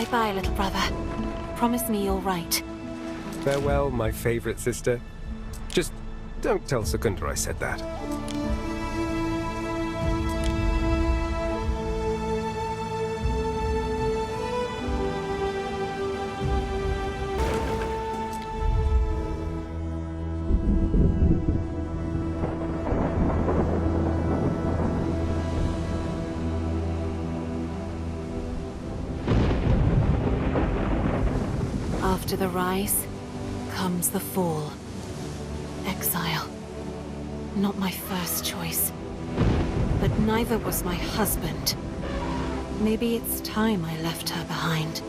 Bye-bye, little brother. Promise me you'll write. Farewell, my favorite sister. Just don't tell Secunda I said that. After the rise, comes the fall. Exile. Not my first choice. But neither was my husband. Maybe it's time I left her behind.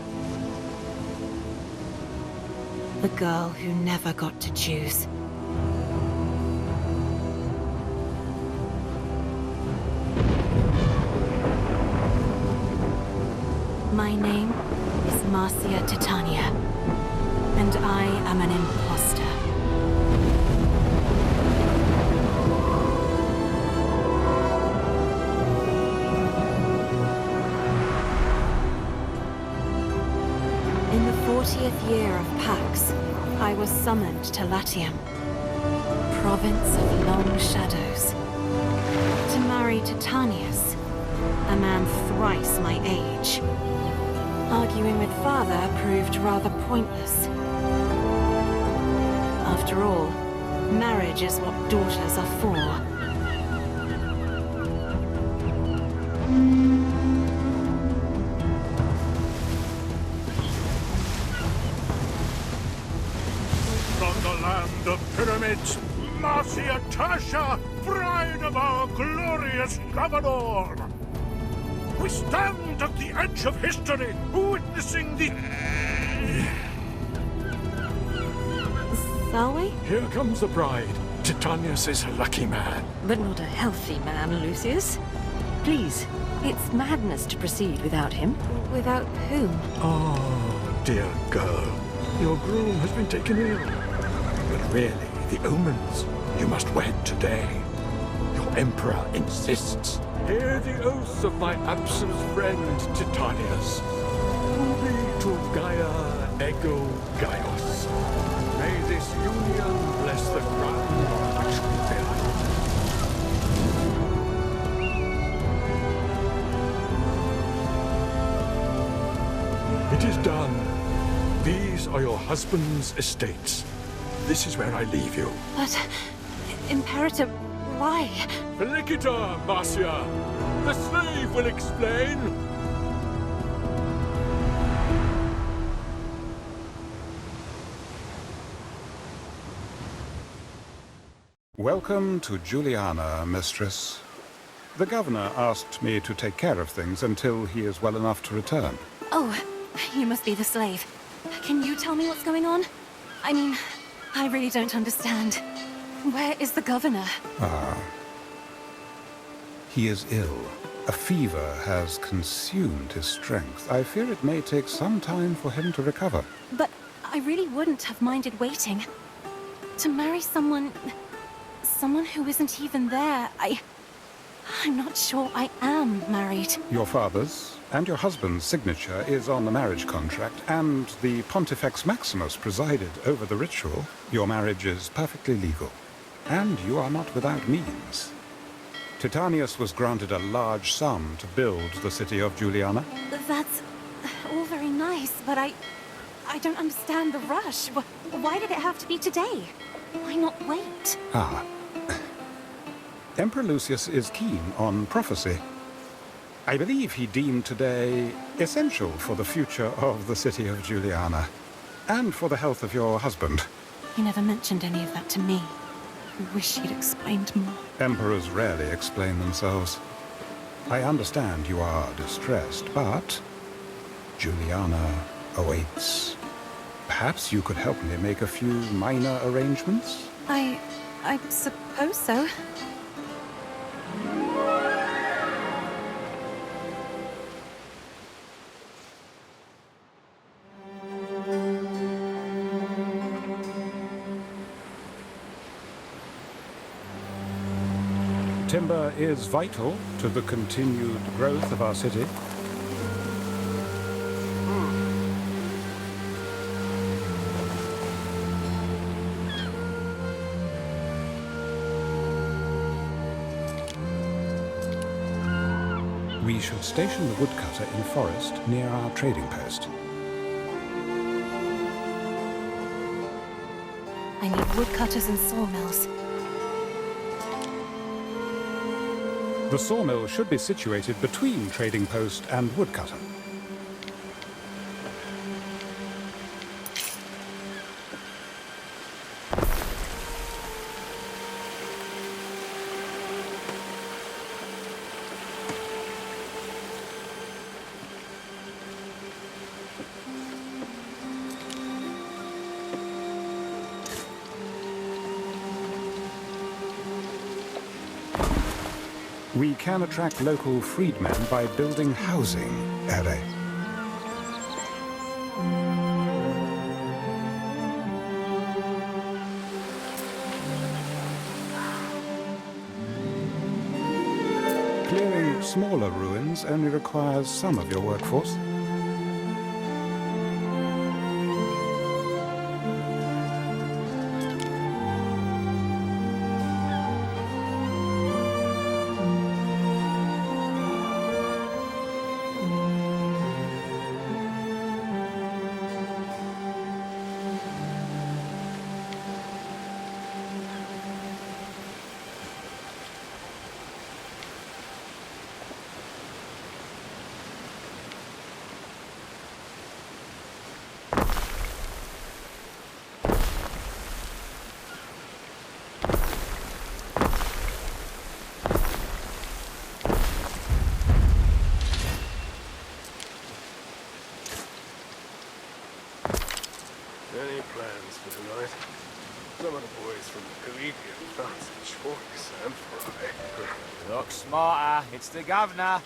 The girl who never got to choose. My name is Marcia Titania. And I am an imposter. In the 40th year of Pax, I was summoned to Latium, province of long shadows, to marry Titanius, a man thrice my age. Arguing with father proved rather pointless. After all, marriage is what daughters are for. From the land of pyramids, Marcia Tasha, bride of our glorious governor! We stand at the edge of history, witnessing the... Are we? Here comes the bride. Titanius is a lucky man. But not a healthy man, Lucius. Please, it's madness to proceed without him. Without whom? Oh, dear girl. Your groom has been taken ill. But really, the omens. You must wed today. Your emperor insists. Hear the oath of my absent friend, Titanius. Ubi tu Gaia ego Gaius. May this union bless the ground on which we bear. It is done. These are your husband's estates. This is where I leave you. But... Imperator, why? Felicita, Marcia! The slave will explain! Welcome to Juliana, mistress. The governor asked me to take care of things until he is well enough to return. Oh, you must be the slave. Can you tell me what's going on? I mean, I really don't understand. Where is the governor? He is ill. A fever has consumed his strength. I fear it may take some time for him to recover. But I really wouldn't have minded waiting. To marry someone who isn't even there, I'm not sure I am married. Your father's and your husband's signature is on the marriage contract, and the Pontifex Maximus presided over the ritual. Your marriage is perfectly legal, and you are not without means. Titanius was granted a large sum to build the city of Juliana. That's all very nice, but I don't understand the rush. Why did it have to be today? Why not wait? Emperor Lucius is keen on prophecy. I believe he deemed today essential for the future of the city of Juliana, and for the health of your husband. He never mentioned any of that to me. I wish he'd explained more. Emperors rarely explain themselves. I understand you are distressed, but Juliana awaits. Perhaps you could help me make a few minor arrangements? I suppose so. Timber is vital to the continued growth of our city. We should station the woodcutter in forest near our trading post. I need woodcutters and sawmills. The sawmill should be situated between trading post and woodcutter. We can attract local freedmen by building housing, Ere. Clearing smaller ruins only requires some of your workforce. Any plans for tonight? Some of the boys from the Collegian fancy choice and fry. Look smarter, it's the governor.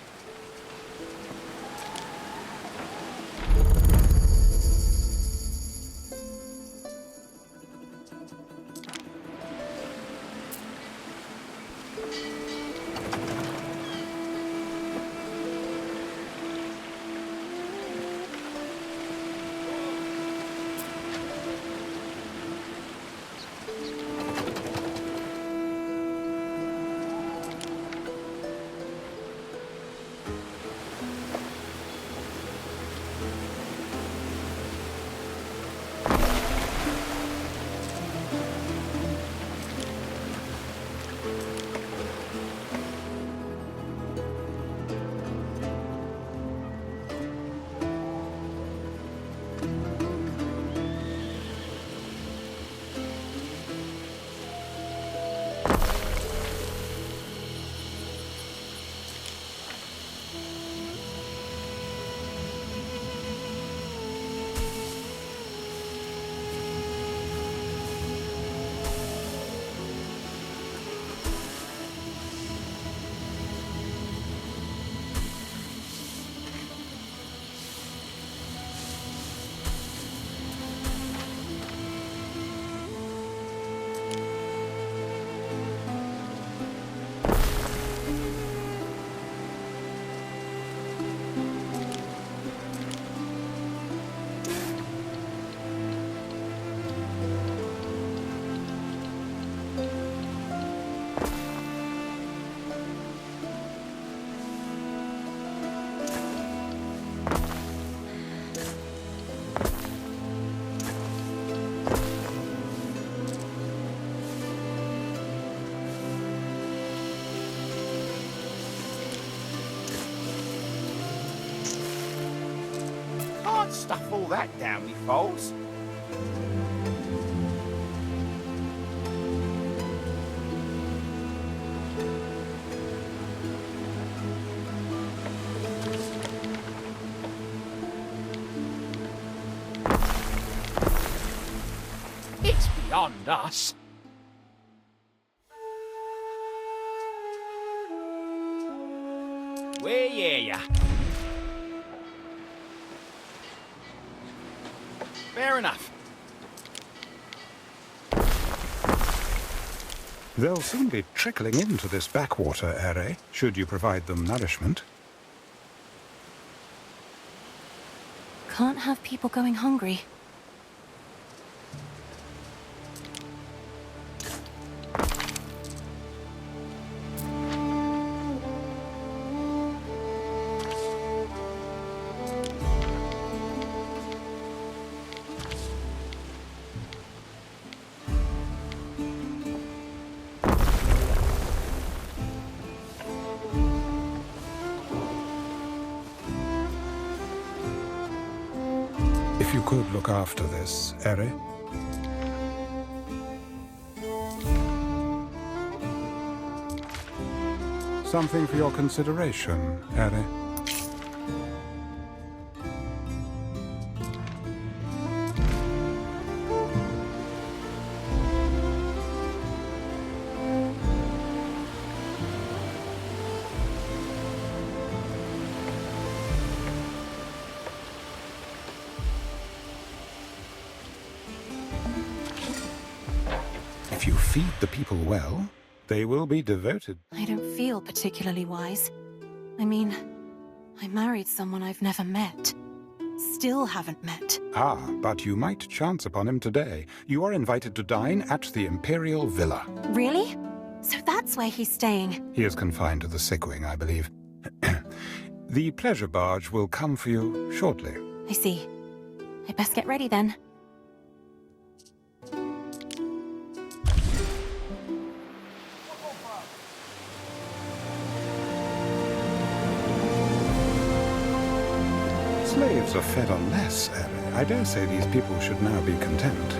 Can't stuff all that down me folds. It's beyond us. We hear ya. Fair enough. They'll soon be trickling into this backwater, Ere, should you provide them nourishment. Can't have people going hungry. could look after this, Eri. Something for your consideration, Eri. If you feed the people well, they will be devoted. I don't feel particularly wise. I mean, I married someone I've never met. Still haven't met. Ah, but you might chance upon him today. You are invited to dine at the Imperial Villa. Really? So that's where he's staying. He is confined to the sick wing, I believe. The pleasure barge will come for you shortly. I see. I best get ready then. Slaves are fed on less, Eri. I dare say these people should now be content.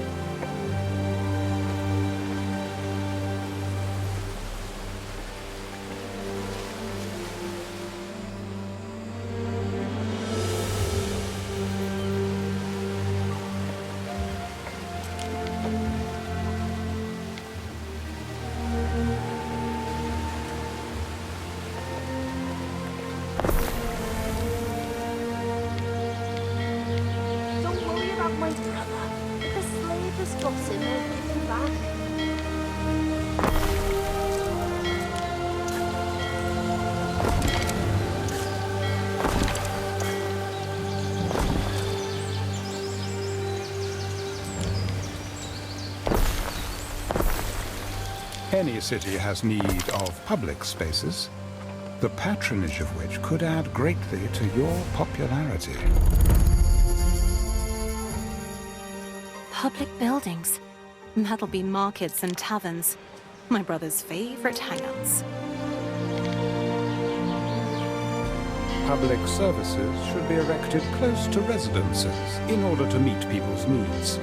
Don't worry about my brother. If the slave just drops him, we'll give him back. Any city has need of public spaces, the patronage of which could add greatly to your popularity. Public buildings. That'll be markets and taverns. My brother's favorite hangouts. Public services should be erected close to residences in order to meet people's needs.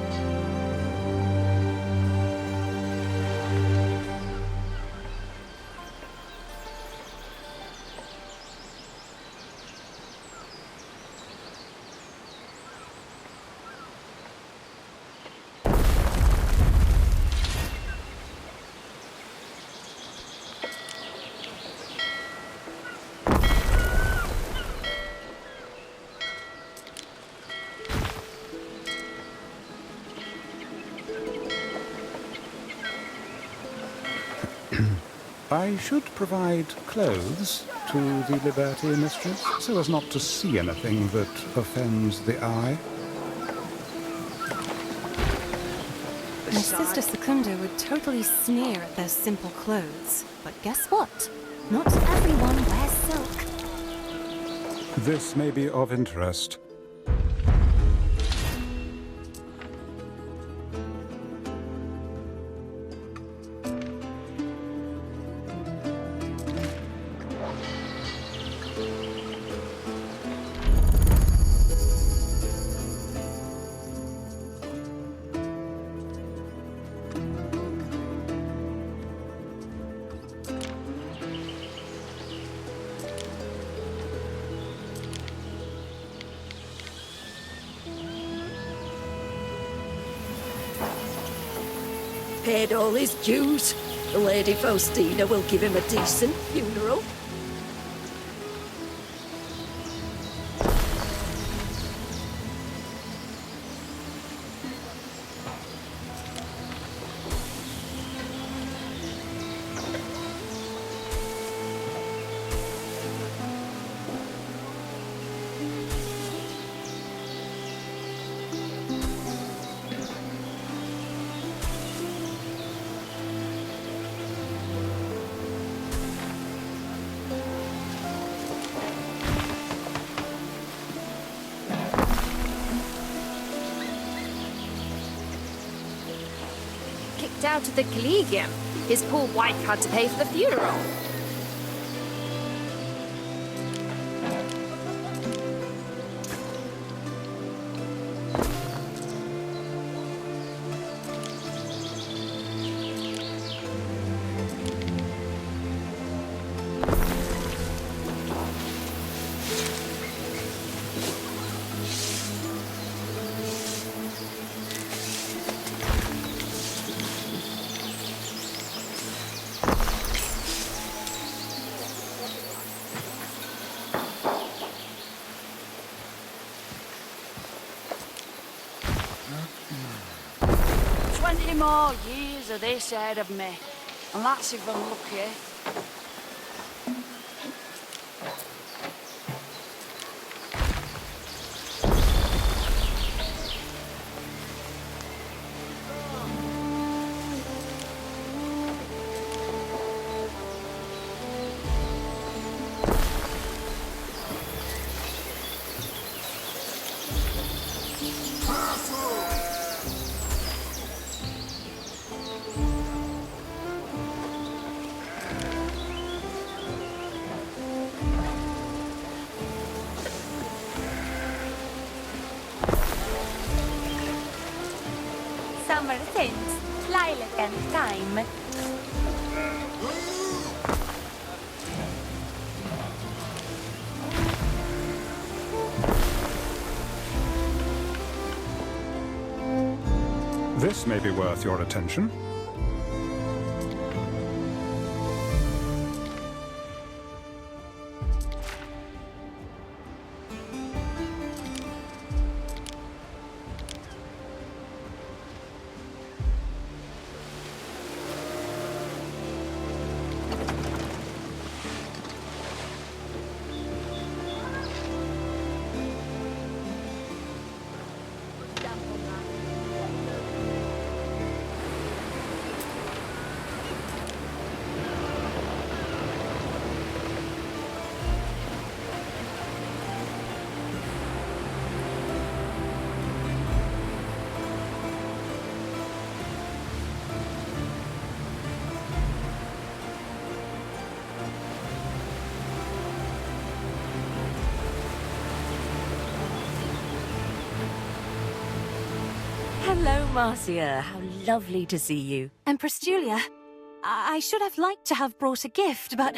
I should provide clothes to the Liberty Mistress, so as not to see anything that offends the eye. My sister Secunda would totally sneer at their simple clothes. But guess what? Not everyone wears silk. This may be of interest. Paid all his dues. The Lady Faustina will give him a decent funeral. Kicked out of the Collegium. His poor wife had to pay for the funeral. more years of this ahead of me, and that's if I'm lucky. Summer since lilac and thyme. This may be worth your attention. Hello, Marcia. How lovely to see you. Empress Julia, I should have liked to have brought a gift, but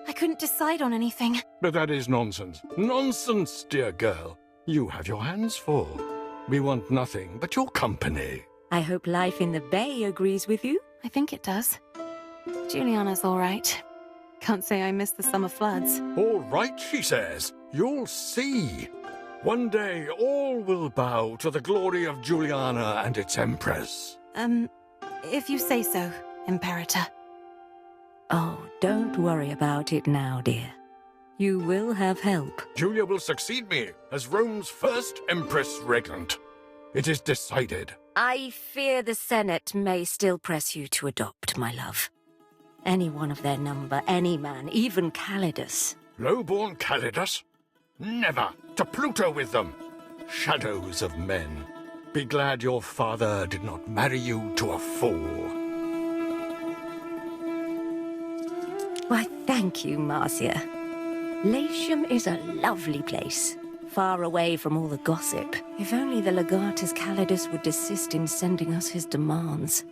I couldn't decide on anything. But that is nonsense. Nonsense, dear girl. You have your hands full. We want nothing but your company. I hope life in the Bay agrees with you. I think it does. Juliana's all right. Can't say I miss the summer floods. All right, she says. You'll see. One day all will bow to the glory of Juliana and its empress. If you say so, Imperator. Oh, don't worry about it now, dear. You will have help. Julia will succeed me as Rome's first empress regnant. It is decided. I fear the Senate may still press you to adopt, my love. Any one of their number, any man, even Calidus. Low-born Calidus? Never! To Pluto with them! Shadows of men. Be glad your father did not marry you to a fool. Why, thank you, Marcia. Latium is a lovely place, far away from all the gossip. If only the Legatus Calidus would desist in sending us his demands.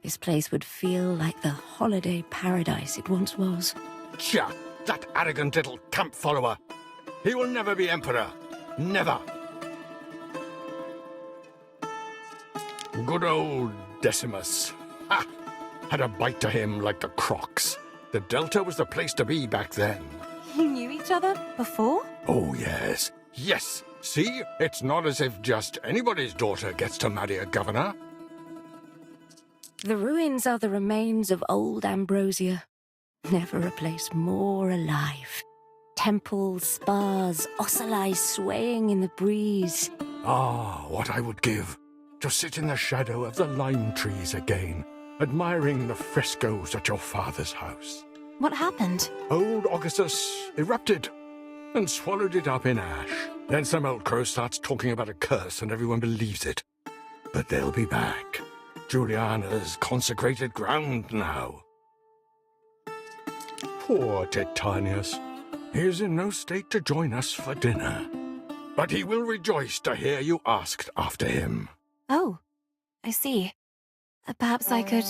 This place would feel like the holiday paradise it once was. Tcha! That arrogant little camp follower! He will never be emperor. Never. Good old Decimus. Ha! Had a bite to him like the Crocs. The Delta was the place to be back then. You knew each other before? Oh, yes. Yes. See? It's not as if just anybody's daughter gets to marry a governor. The ruins are the remains of old Ambrosia. Never a place more alive. Temples, spas, ocelli swaying in the breeze. Ah, what I would give to sit in the shadow of the lime trees again, admiring the frescoes at your father's house. What happened? Old Augustus erupted and swallowed it up in ash. Then some old crow starts talking about a curse and everyone believes it. But they'll be back. Juliana's consecrated ground now. Poor Titanius. He is in no state to join us for dinner. But he will rejoice to hear you asked after him. Oh, I see. Perhaps I could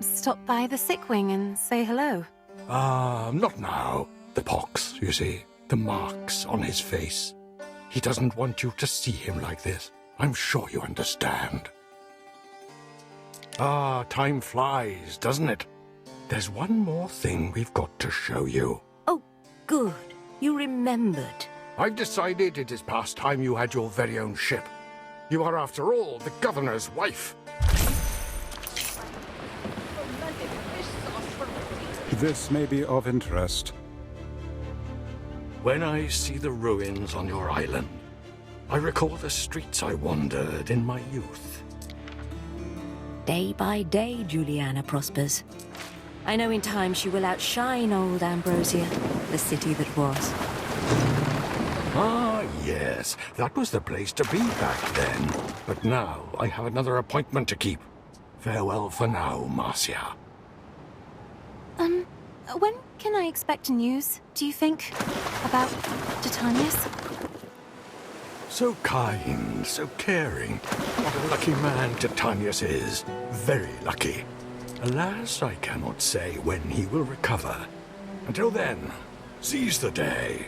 stop by the sick wing and say hello. Not now. The pox, you see. The marks on his face. He doesn't want you to see him like this. I'm sure you understand. Time flies, doesn't it? There's one more thing we've got to show you. Oh, good. You remembered. I've decided it is past time you had your very own ship. You are, after all, the governor's wife. This may be of interest. When I see the ruins on your island, I recall the streets I wandered in my youth. Day by day, Juliana prospers. I know in time she will outshine old Ambrosia, the city that was. Ah, yes, that was the place to be back then. But now I have another appointment to keep. Farewell for now, Marcia. When can I expect news, do you think? About Titanius? So kind, so caring. What a lucky man Titanius is. Very lucky. Alas, I cannot say when he will recover. Until then, seize the day.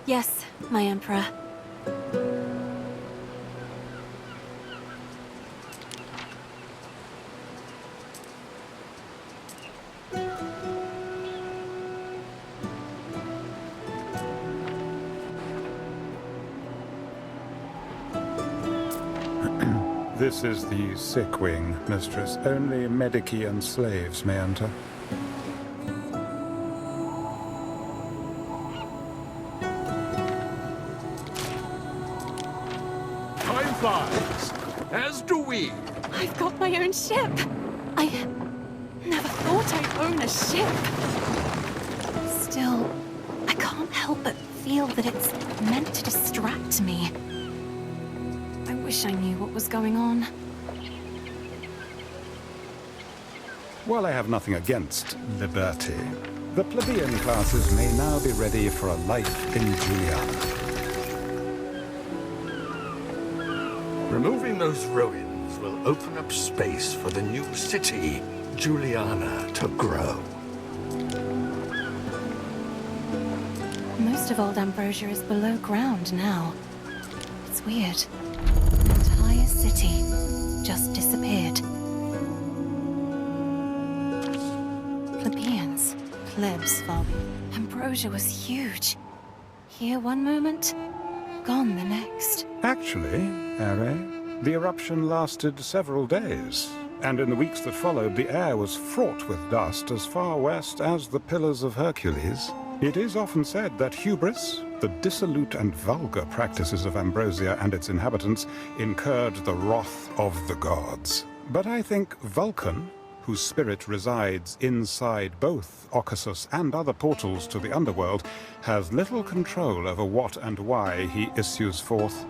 Yes, my Emperor. This is the sick wing, mistress. Only medici and slaves may enter. Time flies, as do we. I've got my own ship! I never thought I'd own a ship! Still, I can't help but feel that it's meant to distract me. I wish I knew what was going on. While I have nothing against liberty, the plebeian classes may now be ready for a life in Juliana. Removing those ruins will open up space for the new city, Juliana, to grow. Most of old Ambrosia is below ground now. It's weird. The entire city just disappeared. Plebeians, plebs, Ambrosia was huge. Here one moment, gone the next. Actually, Are, the eruption lasted several days, and in the weeks that followed, the air was fraught with dust as far west as the Pillars of Hercules. It is often said that hubris, the dissolute and vulgar practices of Ambrosia and its inhabitants, incurred the wrath of the gods. But I think Vulcan, whose spirit resides inside both Occasus and other portals to the underworld, has little control over what and why he issues forth.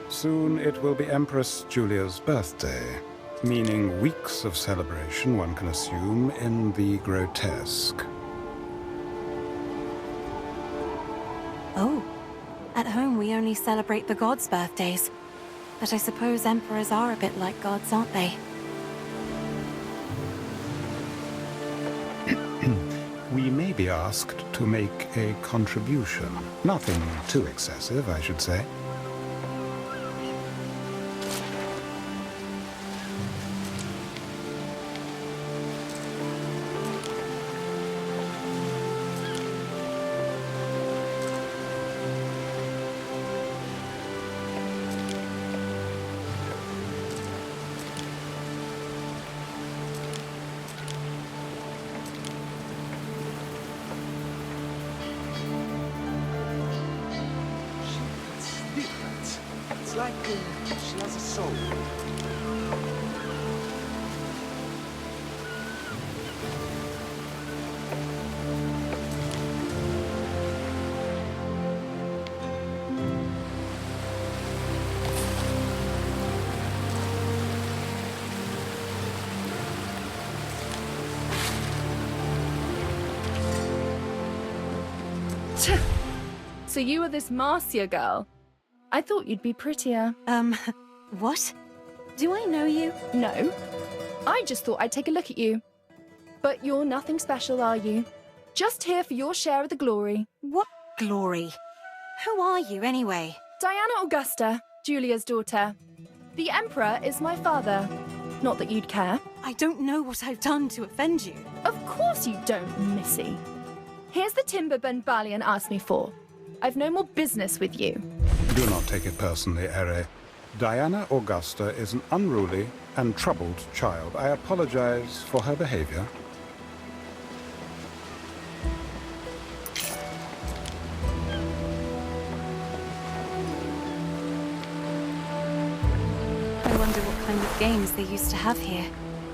Soon it will be Empress Julia's birthday, meaning weeks of celebration, one can assume, in the grotesque. Oh, at home we only celebrate the gods' birthdays. But I suppose emperors are a bit like gods, aren't they? We may be asked to make a contribution. Nothing too excessive, I should say. It's like she has a soul. So you are this Marcia girl? I thought you'd be prettier. What? Do I know you? No. I just thought I'd take a look at you. But you're nothing special, are you? Just here for your share of the glory. What glory? Who are you, anyway? Diana Augusta, Julia's daughter. The Emperor is my father. Not that you'd care. I don't know what I've done to offend you. Of course you don't, Missy. Here's the timber Ben Balian asked me for. I've no more business with you. Do not take it personally, Ere. Diana Augusta is an unruly and troubled child. I apologize for her behavior. I wonder what kind of games they used to have here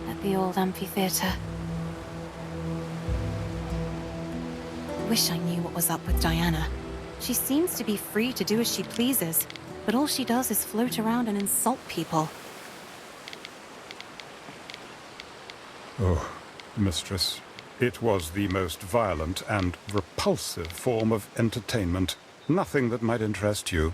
at the old amphitheater. Wish I knew what was up with Diana. She seems to be free to do as she pleases, but all she does is float around and insult people. Oh, mistress, it was the most violent and repulsive form of entertainment. Nothing that might interest you.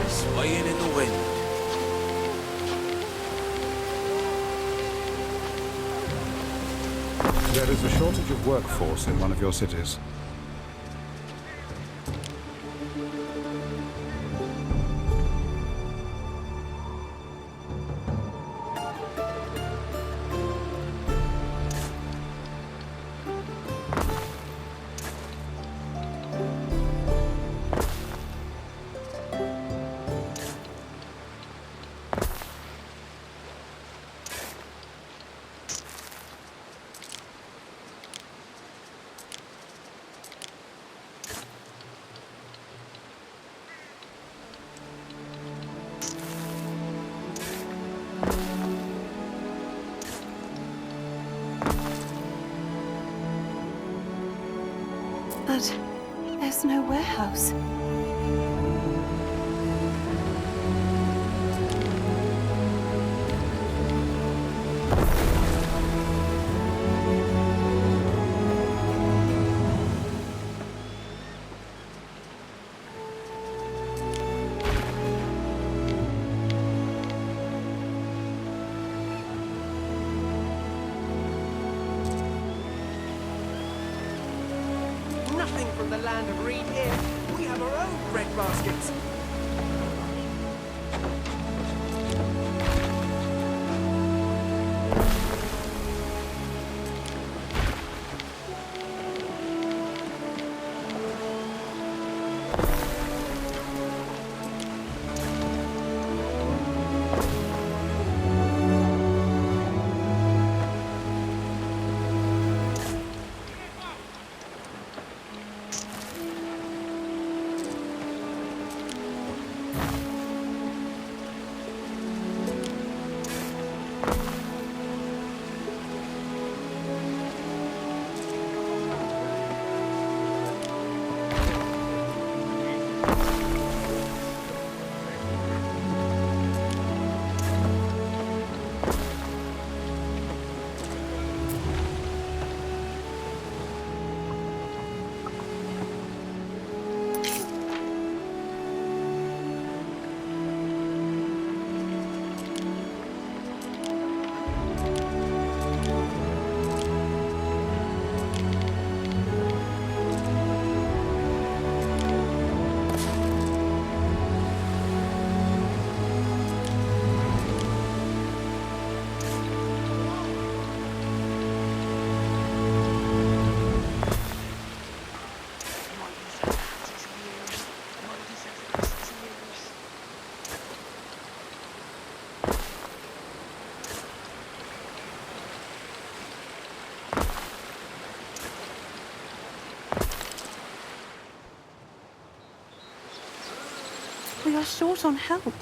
Swaying in the wind. There is a shortage of workforce in one of your cities. But there's no warehouse. Nothing from the land of Reed here. We have our own bread baskets. We are short on help.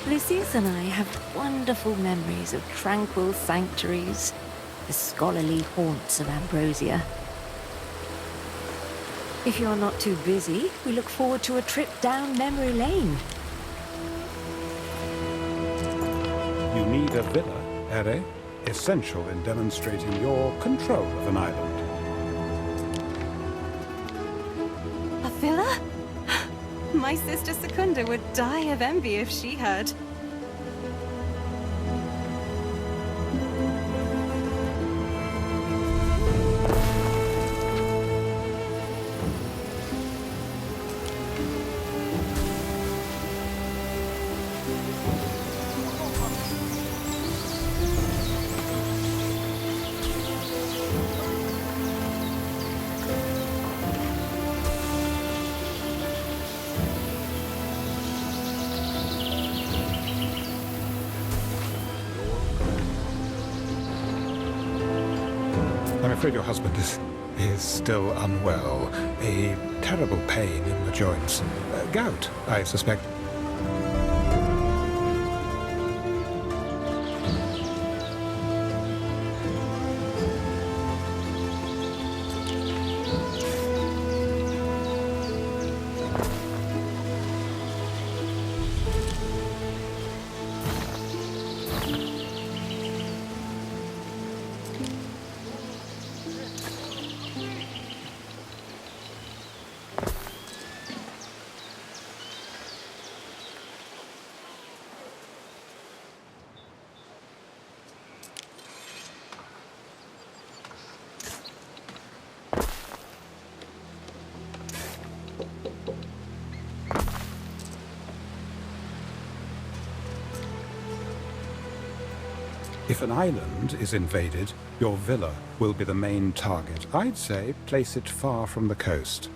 Lucius and I have wonderful memories of tranquil sanctuaries, the scholarly haunts of Ambrosia. If you're not too busy, we look forward to a trip down memory lane. You need a villa, Ere, essential in demonstrating your control of an island. A villa? My sister Secunda would die of envy if she heard. I'm afraid your husband is still unwell. A terrible pain in the joints. Gout, I suspect. If an island is invaded, your villa will be the main target. I'd say place it far from the coast.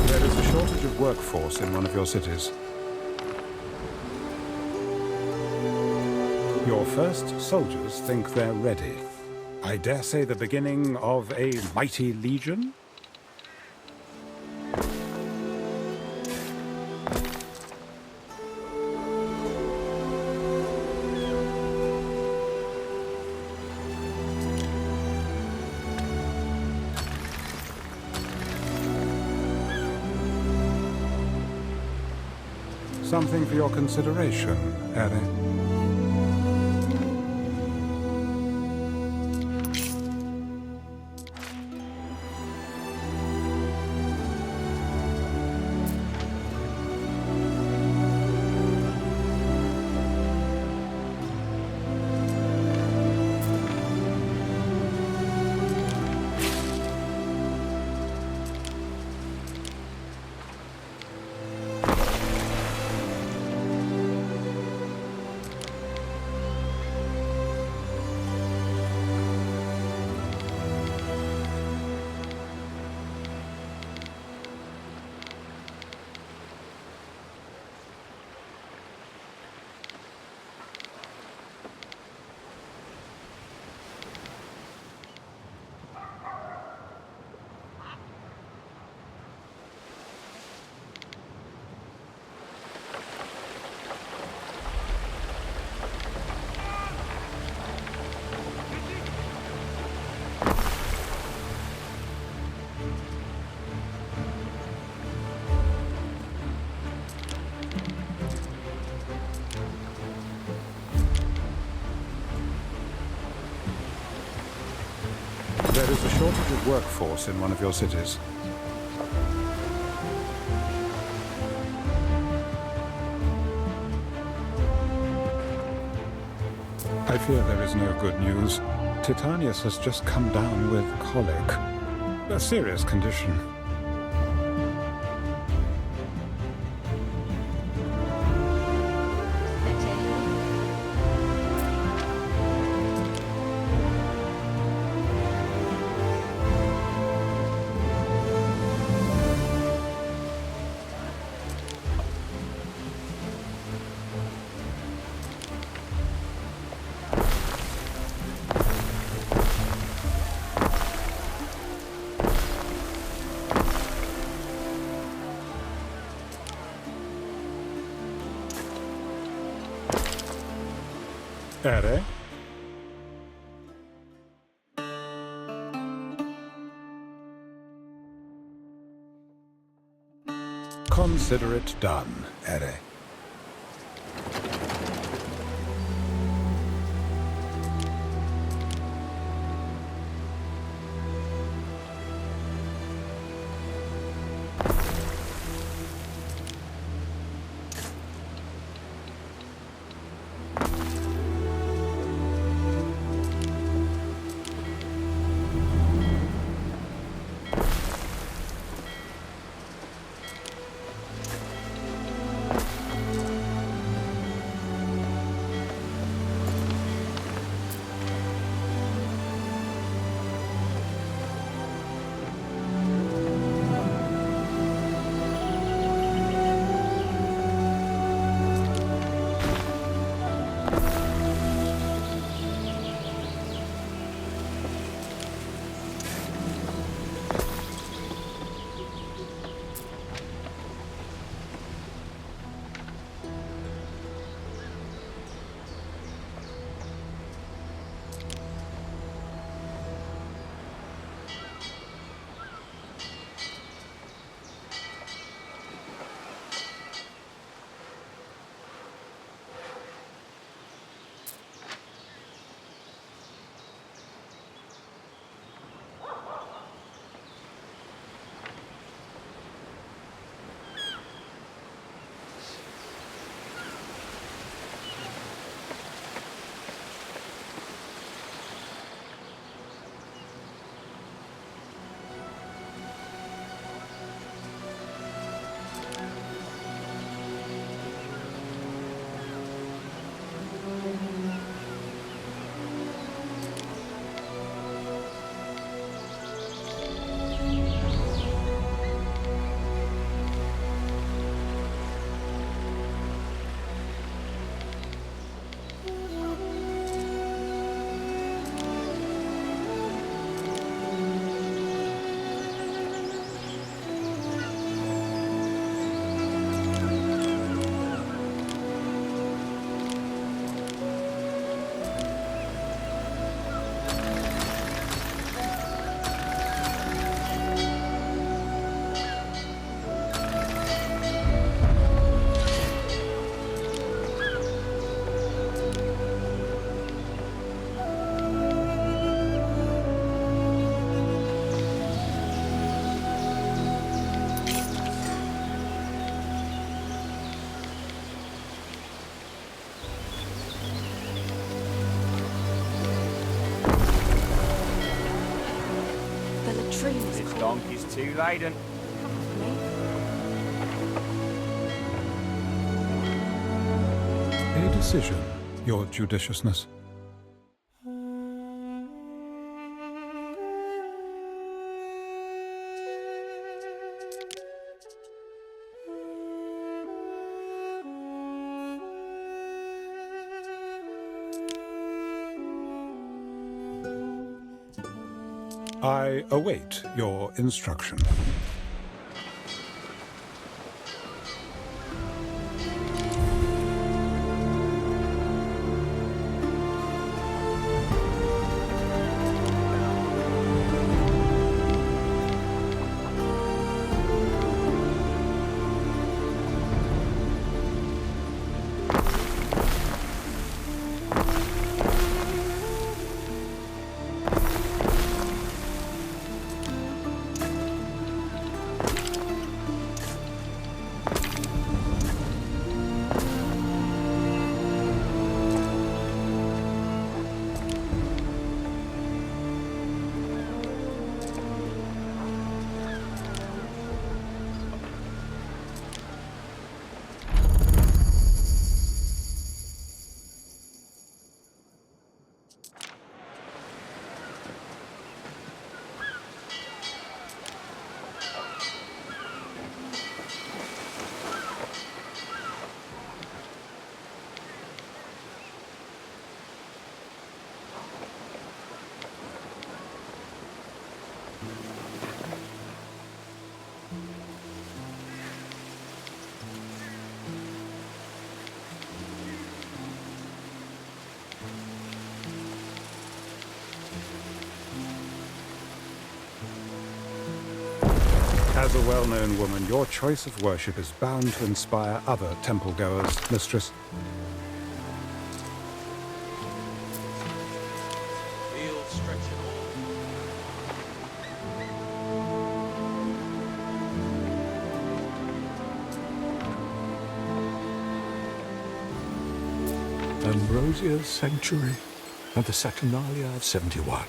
There is a shortage of workforce in one of your cities. Your first soldiers think they're ready. I dare say the beginning of a mighty legion? Something for your consideration, Ere. There is a shortage of workforce in one of your cities. I fear there is no good news. Titanius has just come down with colic. A serious condition. Ere? Consider it done, Ere. This donkey's too laden. A decision, your judiciousness. I await your instruction. As a well-known woman, your choice of worship is bound to inspire other temple-goers, mistress. Feel stretching all. Ambrosia's Sanctuary and the Saturnalia of 71.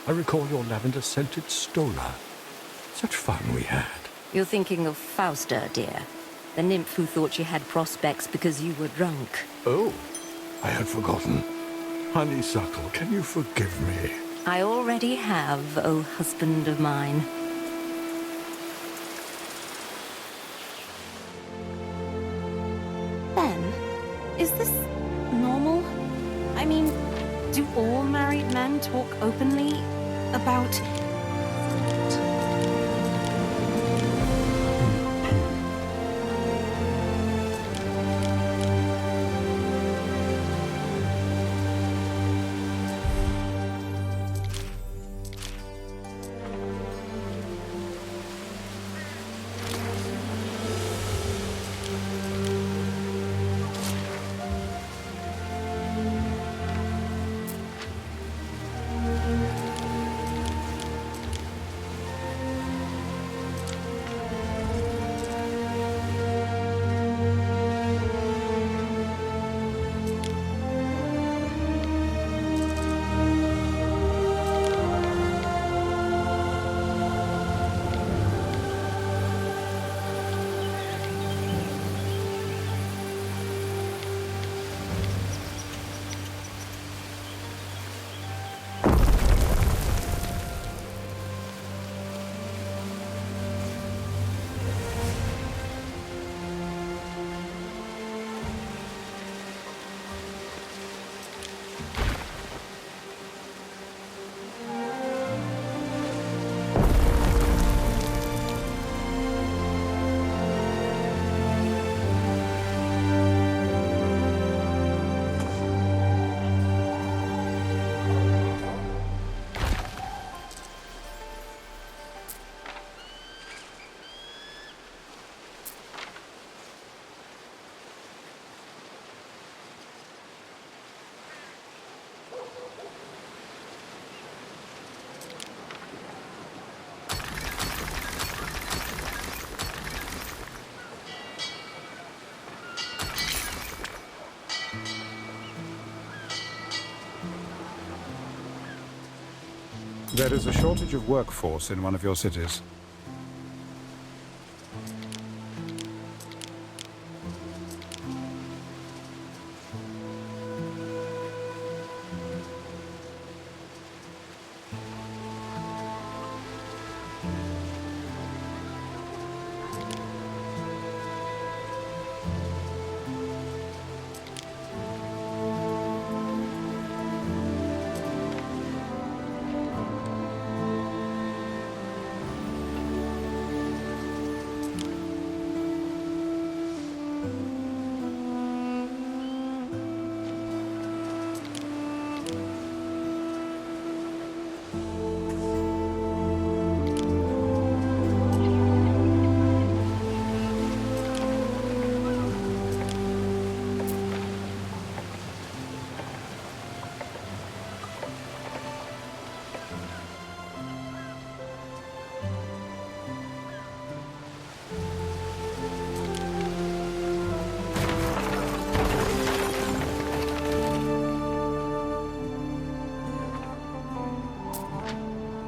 I recall your lavender-scented Stola. Such fun we had. You're thinking of Fausta, dear. The nymph who thought she had prospects because you were drunk. Oh, I had forgotten. Honeysuckle, can you forgive me? I already have, oh husband of mine. Ben, is this normal? I mean, do all married men talk openly about... There is a shortage of workforce in one of your cities.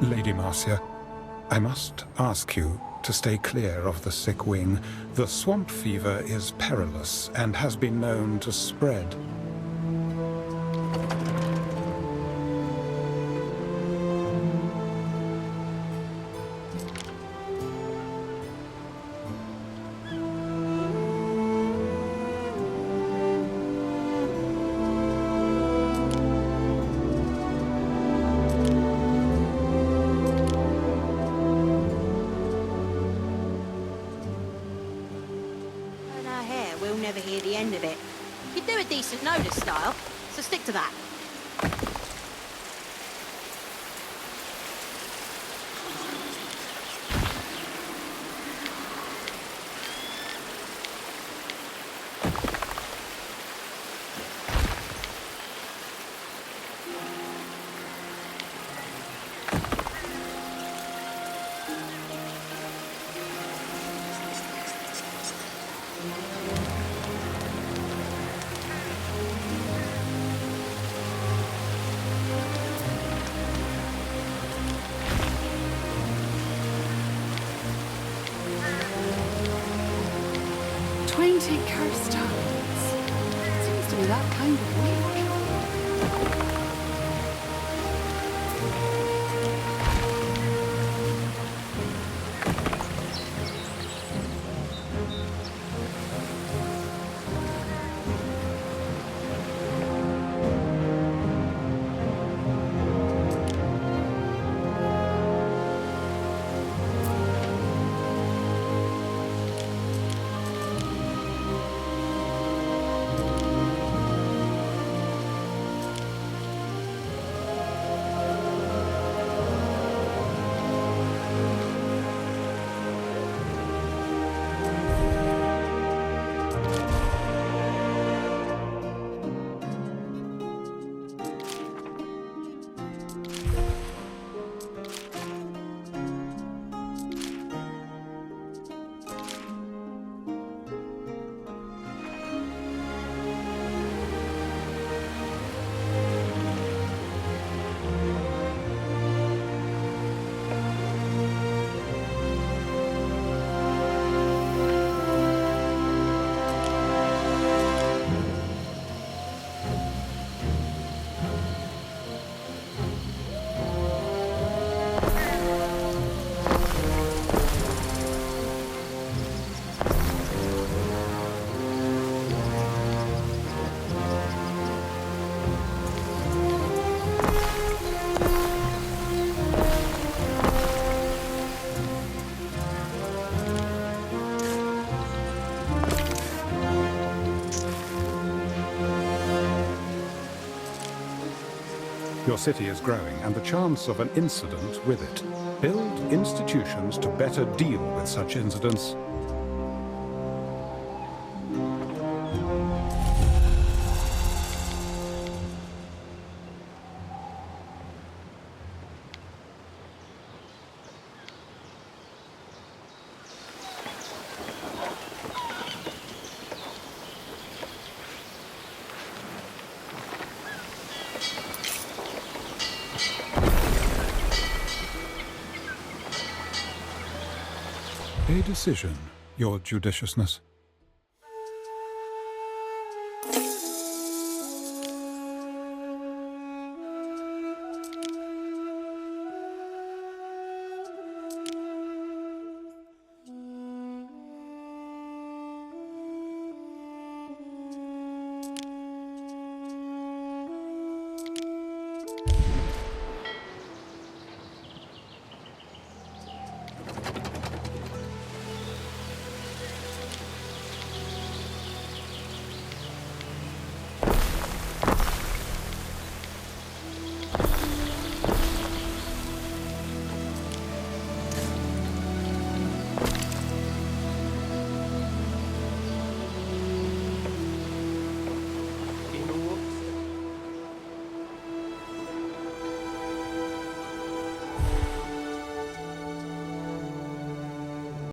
Lady Marcia, I must ask you to stay clear of the sick wing. The swamp fever is perilous and has been known to spread. We'll never hear the end of it. You do a decent notice style, so stick to that. Coast towns. Seems to be that kind of week. Your city is growing, and the chance of an incident with it. Build institutions to better deal with such incidents. A decision, your judiciousness.